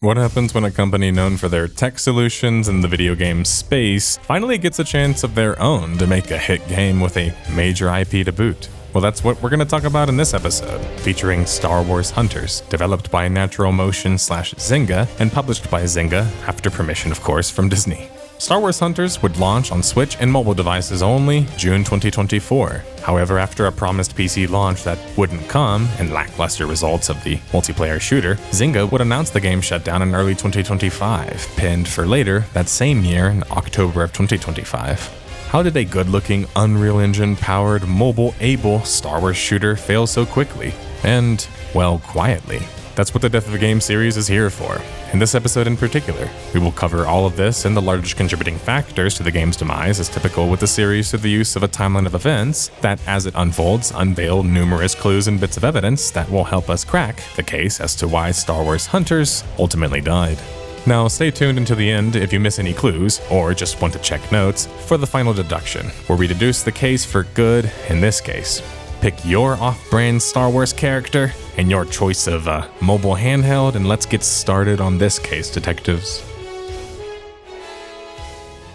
What happens when a company known for their tech solutions in the video game space finally gets a chance of their own to make a hit game with a major IP to boot? Well, that's what we're going to talk about in this episode, featuring Star Wars Hunters, developed by Natural Motion / Zynga, and published by Zynga, after permission, of course, from Disney. Star Wars Hunters would launch on Switch and mobile devices only June 2024. However, after a promised PC launch that wouldn't come and lackluster results of the multiplayer shooter, Zynga would announce the game shutdown in early 2025, pinned for later that same year in October of 2025. How did a good-looking Unreal Engine-powered, mobile-able Star Wars shooter fail so quickly? And, well, quietly. That's what the Death of a Game series is here for. In this episode in particular, we will cover all of this and the largest contributing factors to the game's demise, as typical with the series through the use of a timeline of events that, as it unfolds, unveil numerous clues and bits of evidence that will help us crack the case as to why Star Wars Hunters ultimately died. Now, stay tuned until the end if you miss any clues, or just want to check notes, for the final deduction, where we deduce the case for good in this case. Pick your off-brand Star Wars character and your choice of mobile handheld, and let's get started on this case, detectives.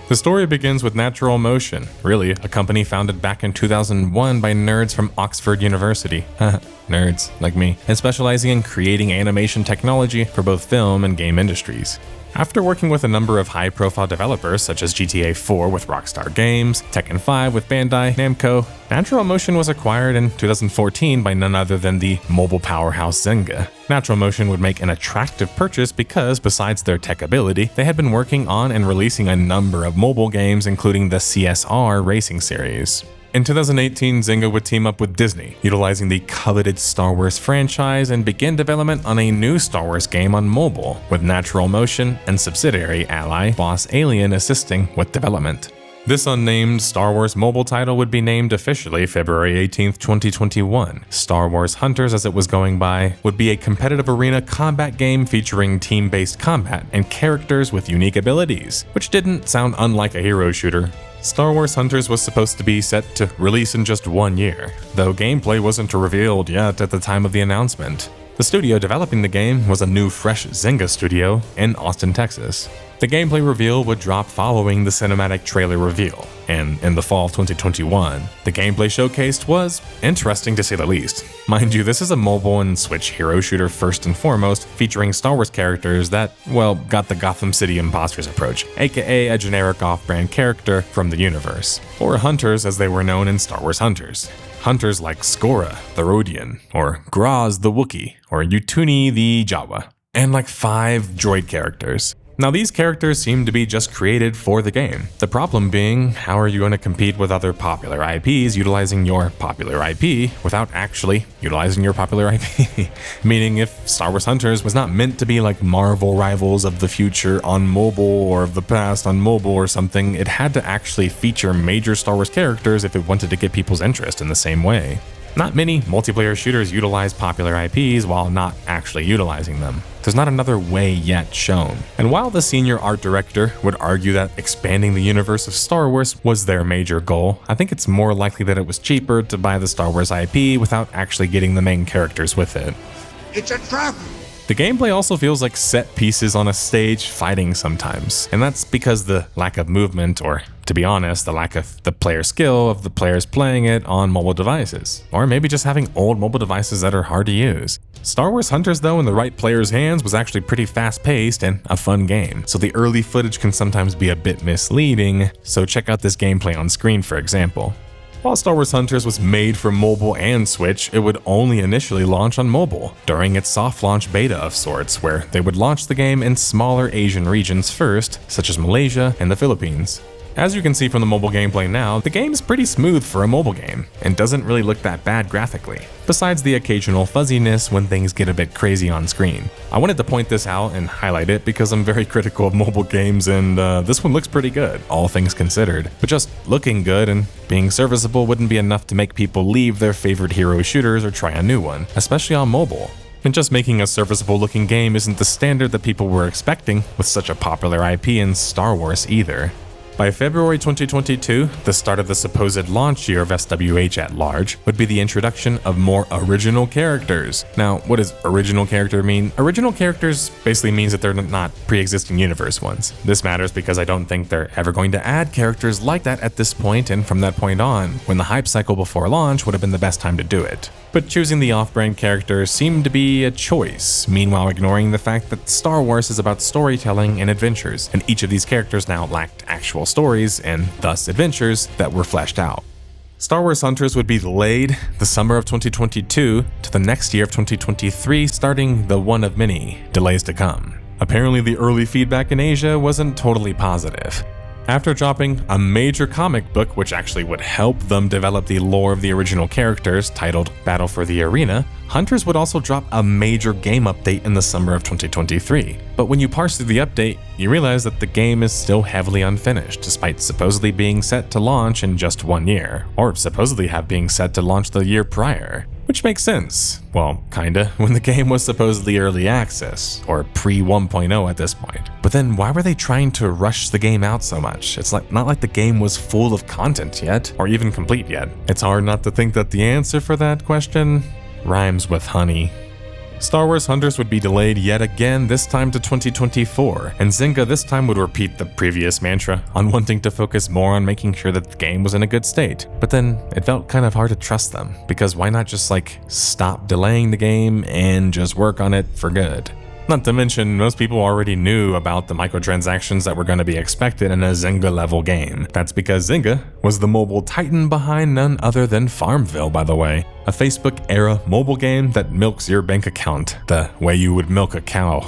The story begins with Natural Motion, really a company founded back in 2001 by nerds from Oxford University. Nerds, like me, and specializing in creating animation technology for both film and game industries. After working with a number of high-profile developers such as GTA 4 with Rockstar Games, Tekken 5 with Bandai Namco, Natural Motion was acquired in 2014 by none other than the mobile powerhouse Zynga. Natural Motion would make an attractive purchase because, besides their tech ability, they had been working on and releasing a number of mobile games, including the CSR racing series. In 2018, Zynga would team up with Disney, utilizing the coveted Star Wars franchise, and begin development on a new Star Wars game on mobile, with Natural Motion and subsidiary ally Boss Alien assisting with development. This unnamed Star Wars mobile title would be named officially February 18, 2021. Star Wars Hunters, as it was going by, would be a competitive arena combat game featuring team-based combat and characters with unique abilities, which didn't sound unlike a hero shooter. Star Wars Hunters was supposed to be set to release in just 1 year, though gameplay wasn't revealed yet at the time of the announcement. The studio developing the game was a new, fresh Zynga studio in Austin, Texas. The gameplay reveal would drop following the cinematic trailer reveal, and in the fall of 2021, the gameplay showcased was interesting to say the least. Mind you, this is a mobile and Switch hero shooter first and foremost, featuring Star Wars characters that, well, got the Gotham City Imposters approach, aka a generic off-brand character from the universe, or Hunters as they were known in Star Wars Hunters. Hunters like Skora, the Rodian, or Graz, the Wookiee, or Utuni, the Jawa, and like 5 droid characters. Now, these characters seem to be just created for the game. The problem being, how are you going to compete with other popular IPs utilizing your popular IP without actually utilizing your popular IP? Meaning, if Star Wars Hunters was not meant to be like Marvel rivals of the future on mobile or of the past on mobile or something, it had to actually feature major Star Wars characters if it wanted to get people's interest in the same way. Not many multiplayer shooters utilize popular IPs while not actually utilizing them. There's not another way yet shown. And while the senior art director would argue that expanding the universe of Star Wars was their major goal, I think it's more likely that it was cheaper to buy the Star Wars IP without actually getting the main characters with it. It's a trap! The gameplay also feels like set pieces on a stage fighting sometimes, and that's because the lack of movement, or to be honest, the lack of the player skill of the players playing it on mobile devices, or maybe just having old mobile devices that are hard to use. Star Wars Hunters, though, in the right player's hands was actually pretty fast-paced and a fun game, so the early footage can sometimes be a bit misleading, so check out this gameplay on screen for example. While Star Wars Hunters was made for mobile and Switch, it would only initially launch on mobile, during its soft launch beta of sorts, where they would launch the game in smaller Asian regions first, such as Malaysia and the Philippines. As you can see from the mobile gameplay now, the game is pretty smooth for a mobile game, and doesn't really look that bad graphically, besides the occasional fuzziness when things get a bit crazy on screen. I wanted to point this out and highlight it because I'm very critical of mobile games, and this one looks pretty good, all things considered. But just looking good and being serviceable wouldn't be enough to make people leave their favorite hero shooters or try a new one, especially on mobile. And just making a serviceable looking game isn't the standard that people were expecting with such a popular IP in Star Wars either. By February 2022, the start of the supposed launch year of SWH at large would be the introduction of more original characters. Now, what does original character mean? Original characters basically means that they're not pre-existing universe ones. This matters because I don't think they're ever going to add characters like that at this point, and from that point on, when the hype cycle before launch would have been the best time to do it. But choosing the off-brand character seemed to be a choice, meanwhile ignoring the fact that Star Wars is about storytelling and adventures, and each of these characters now lacked actual stories and thus adventures that were fleshed out. Star Wars Hunters would be delayed the summer of 2022 to the next year of 2023, starting the one of many delays to come. Apparently, the early feedback in Asia wasn't totally positive. After dropping a major comic book which actually would help them develop the lore of the original characters, titled Battle for the Arena, Hunters would also drop a major game update in the summer of 2023. But when you parse through the update, you realize that the game is still heavily unfinished, despite supposedly being set to launch in just 1 year, or supposedly being set to launch the year prior. Which makes sense. Well, kinda, when the game was supposedly early access, or pre-1.0 at this point. But then why were they trying to rush the game out so much? It's not like the game was full of content yet, or even complete yet. It's hard not to think that the answer for that question rhymes with honey. Star Wars Hunters would be delayed yet again, this time to 2024, and Zynga this time would repeat the previous mantra on wanting to focus more on making sure that the game was in a good state. But then it felt kind of hard to trust them, because why not just stop delaying the game and just work on it for good? Not to mention, most people already knew about the microtransactions that were going to be expected in a Zynga-level game. That's because Zynga was the mobile titan behind none other than Farmville, by the way. A Facebook-era mobile game that milks your bank account the way you would milk a cow.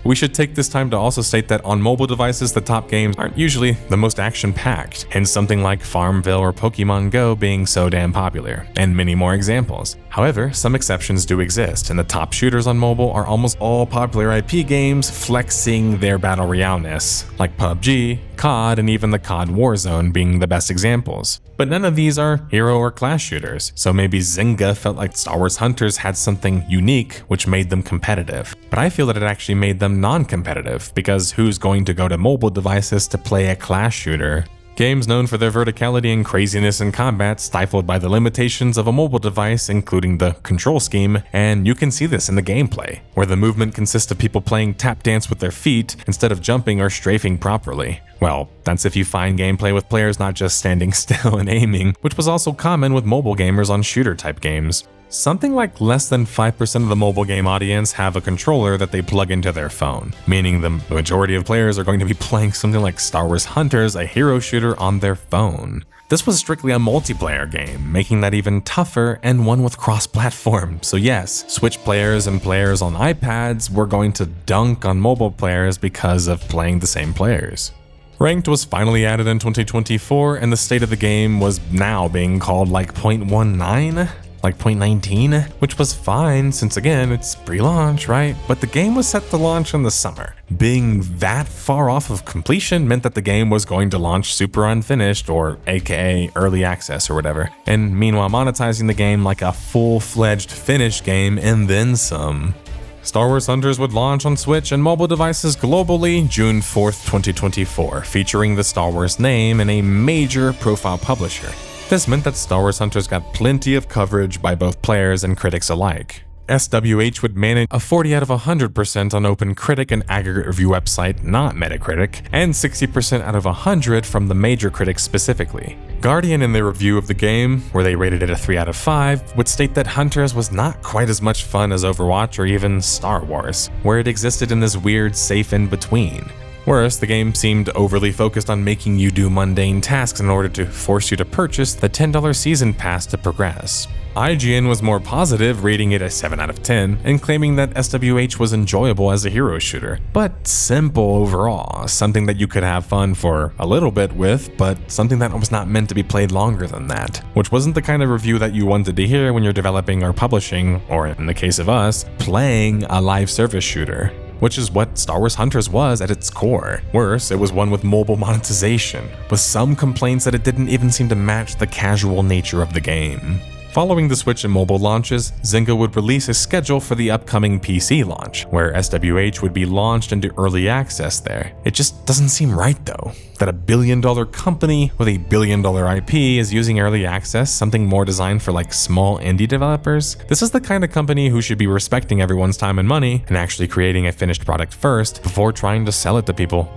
We should take this time to also state that on mobile devices, the top games aren't usually the most action-packed, hence something like Farmville or Pokemon Go being so damn popular, and many more examples. However, some exceptions do exist, and the top shooters on mobile are almost all popular IP games flexing their battle royale-ness, like PUBG, COD, and even the COD Warzone being the best examples. But none of these are hero or class shooters, so maybe Zynga felt like Star Wars Hunters had something unique which made them competitive. But I feel that it actually made them non-competitive, because who's going to go to mobile devices to play a class shooter? Games known for their verticality and craziness in combat stifled by the limitations of a mobile device, including the control scheme, and you can see this in the gameplay, where the movement consists of people playing tap dance with their feet instead of jumping or strafing properly. Well, that's if you find gameplay with players not just standing still and aiming, which was also common with mobile gamers on shooter-type games. Something like less than 5% of the mobile game audience have a controller that they plug into their phone, meaning the majority of players are going to be playing something like Star Wars Hunters, a hero shooter, on their phone. This was strictly a multiplayer game, making that even tougher, and one with cross-platform. So yes, Switch players and players on iPads were going to dunk on mobile players because of playing the same players. Ranked was finally added in 2024, and the state of the game was now being called like 0.19? Like 0.19, which was fine since again, it's pre-launch, right? But the game was set to launch in the summer. Being that far off of completion meant that the game was going to launch super unfinished, or aka early access or whatever, and meanwhile monetizing the game like a full-fledged finished game and then some. Star Wars Hunters would launch on Switch and mobile devices globally June 4th, 2024, featuring the Star Wars name and a major profile publisher. This meant that Star Wars Hunters got plenty of coverage by both players and critics alike. SWH would manage a 40 out of 100% on OpenCritic, an aggregate review website, not Metacritic, and 60% out of 100 from the major critics specifically. Guardian, in their review of the game, where they rated it a 3 out of 5, would state that Hunters was not quite as much fun as Overwatch or even Star Wars, where it existed in this weird safe in-between. Worse, the game seemed overly focused on making you do mundane tasks in order to force you to purchase the $10 season pass to progress. IGN was more positive, rating it a 7 out of 10, and claiming that SWH was enjoyable as a hero shooter, but simple overall, something that you could have fun for a little bit with, but something that was not meant to be played longer than that, which wasn't the kind of review that you wanted to hear when you're developing or publishing, or in the case of us, playing a live service shooter. Which is what Star Wars Hunters was at its core. Worse, it was one with mobile monetization, with some complaints that it didn't even seem to match the casual nature of the game. Following the Switch and mobile launches, Zynga would release a schedule for the upcoming PC launch, where SWH would be launched into early access there. It just doesn't seem right though, that a billion-dollar company with a billion-dollar IP is using early access, something more designed for like small indie developers. This is the kind of company who should be respecting everyone's time and money and actually creating a finished product first before trying to sell it to people.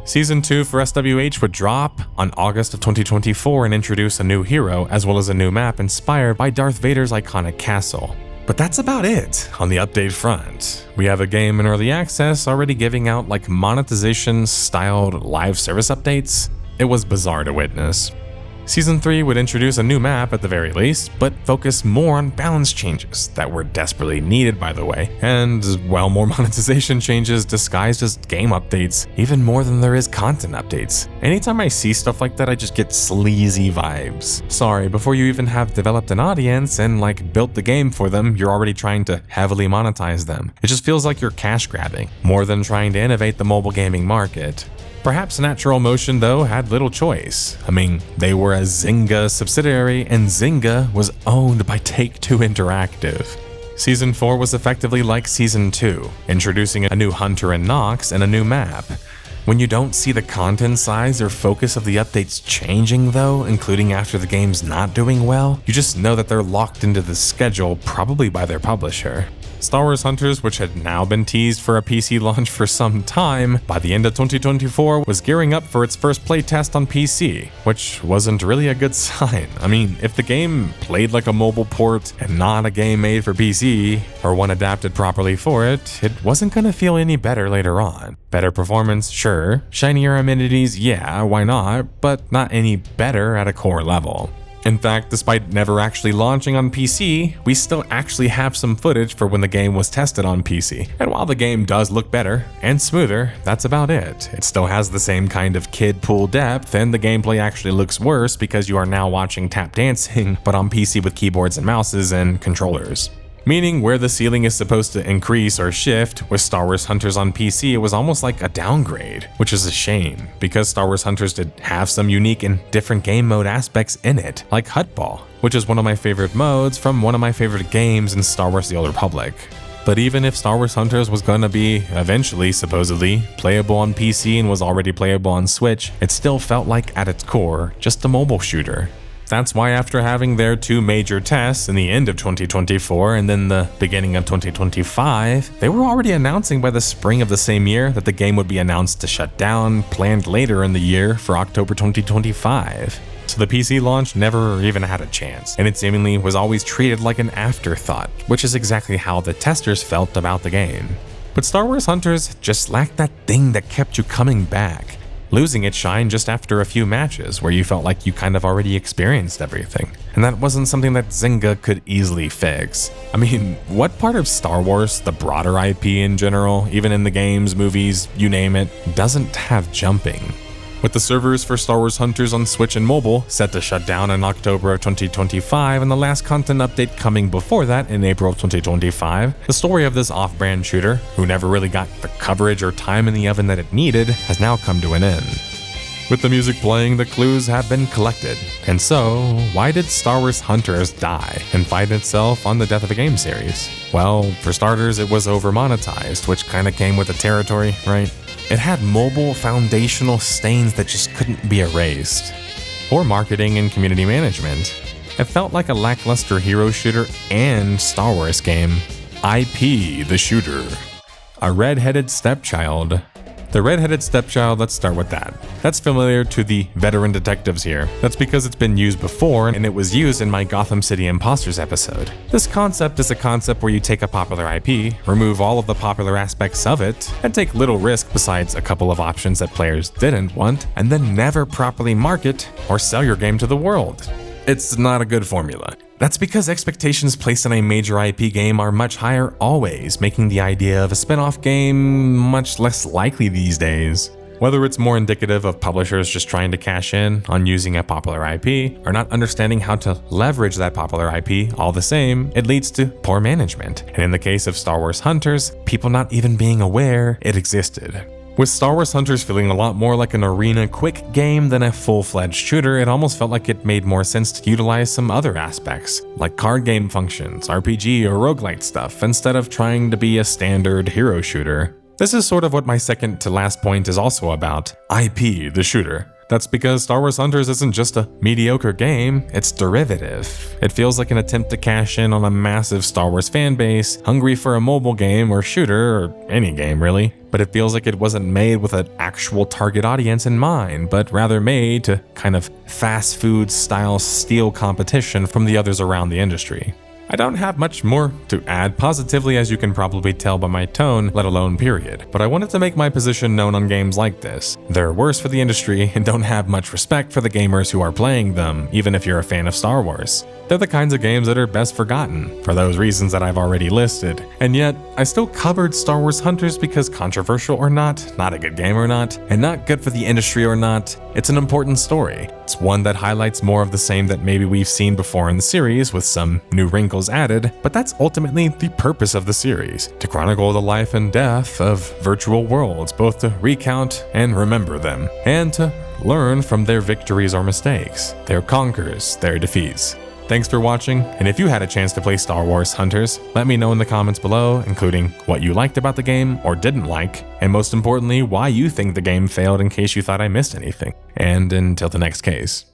Season 2 for SWH would drop on August of 2024 and introduce a new hero as well as a new map inspired by Darth Vader's iconic castle. But that's about it on the update front. We have a game in early access already giving out like monetization-styled live service updates. It was bizarre to witness. Season 3 would introduce a new map at the very least, but focus more on balance changes that were desperately needed, by the way, and, well, more monetization changes disguised as game updates, even more than there is content updates. Anytime I see stuff like that, I just get sleazy vibes. Sorry, before you even have developed an audience and like built the game for them, you're already trying to heavily monetize them. It just feels like you're cash grabbing, more than trying to innovate the mobile gaming market. Perhaps Natural Motion, though, had little choice. I mean, they were a Zynga subsidiary, and Zynga was owned by Take-Two Interactive. Season 4 was effectively like Season 2, introducing a new Hunter and Nox and a new map. When you don't see the content size or focus of the updates changing though, including after the game's not doing well, you just know that they're locked into the schedule, probably by their publisher. Star Wars Hunters, which had now been teased for a PC launch for some time, by the end of 2024 was gearing up for its first playtest on PC, which wasn't really a good sign. I mean, if the game played like a mobile port and not a game made for PC, or one adapted properly for it, it wasn't gonna feel any better later on. Better performance, sure. Shinier amenities, yeah, why not, but not any better at a core level. In fact, despite never actually launching on PC, we still actually have some footage for when the game was tested on PC. And while the game does look better and smoother, that's about it. It still has the same kind of kid pool depth, and the gameplay actually looks worse because you are now watching tap dancing, but on PC with keyboards and mouses and controllers. Meaning where the ceiling is supposed to increase or shift, with Star Wars Hunters on PC it was almost like a downgrade, which is a shame, because Star Wars Hunters did have some unique and different game mode aspects in it, like Hutball, which is one of my favorite modes from one of my favorite games in Star Wars The Old Republic. But even if Star Wars Hunters was gonna be, eventually, supposedly, playable on PC and was already playable on Switch, it still felt like, at its core, just a mobile shooter. That's why after having their two major tests in the end of 2024 and then the beginning of 2025, they were already announcing by the spring of the same year that the game would be announced to shut down, planned later in the year for October 2025. So the PC launch never even had a chance, and it seemingly was always treated like an afterthought, which is exactly how the testers felt about the game. But Star Wars Hunters just lacked that thing that kept you coming back, losing its shine just after a few matches where you felt like you kind of already experienced everything. And that wasn't something that Zynga could easily fix. I mean, what part of Star Wars, the broader IP in general, even in the games, movies, you name it, doesn't have jumping? With the servers for Star Wars Hunters on Switch and mobile set to shut down in October of 2025 and the last content update coming before that in April of 2025, the story of this off-brand shooter, who never really got the coverage or time in the oven that it needed, has now come to an end. With the music playing, the clues have been collected. And so, why did Star Wars Hunters die and find itself on the death of a game series? Well, for starters, it was over-monetized, which kinda came with the territory, right? It had mobile foundational stains that just couldn't be erased. Poor marketing and community management. It felt like a lackluster hero shooter and Star Wars game. IP, the shooter. A red-headed stepchild. The red-headed stepchild, let's start with that. That's familiar to the veteran detectives here. That's because it's been used before, and it was used in my Gotham City Imposters episode. This concept is a concept where you take a popular IP, remove all of the popular aspects of it, and take little risk besides a couple of options that players didn't want, and then never properly market or sell your game to the world. It's not a good formula. That's because expectations placed on a major IP game are much higher always, making the idea of a spin-off game much less likely these days. Whether it's more indicative of publishers just trying to cash in on using a popular IP, or not understanding how to leverage that popular IP, all the same, it leads to poor management. And in the case of Star Wars Hunters, people not even being aware it existed. With Star Wars Hunters feeling a lot more like an arena quick game than a full-fledged shooter, it almost felt like it made more sense to utilize some other aspects, like card game functions, RPG, or roguelite stuff, instead of trying to be a standard hero shooter. This is sort of what my second to last point is also about, IP the shooter. That's because Star Wars Hunters isn't just a mediocre game, it's derivative. It feels like an attempt to cash in on a massive Star Wars fanbase, hungry for a mobile game or shooter, or any game really. But it feels like it wasn't made with an actual target audience in mind, but rather made to kind of fast food style steal competition from the others around the industry. I don't have much more to add positively, as you can probably tell by my tone, let alone period, but I wanted to make my position known on games like this. They're worse for the industry and don't have much respect for the gamers who are playing them, even if you're a fan of Star Wars. They're the kinds of games that are best forgotten, for those reasons that I've already listed. And yet, I still covered Star Wars Hunters because controversial or not a good game or not, and not good for the industry or not, it's an important story. It's one that highlights more of the same that maybe we've seen before in the series, with some new wrinkles added, but that's ultimately the purpose of the series, to chronicle the life and death of virtual worlds, both to recount and remember them, and to learn from their victories or mistakes, their conquers, their defeats. Thanks for watching, and if you had a chance to play Star Wars Hunters, let me know in the comments below, including what you liked about the game or didn't like, and most importantly, why you think the game failed in case you thought I missed anything. And until the next case.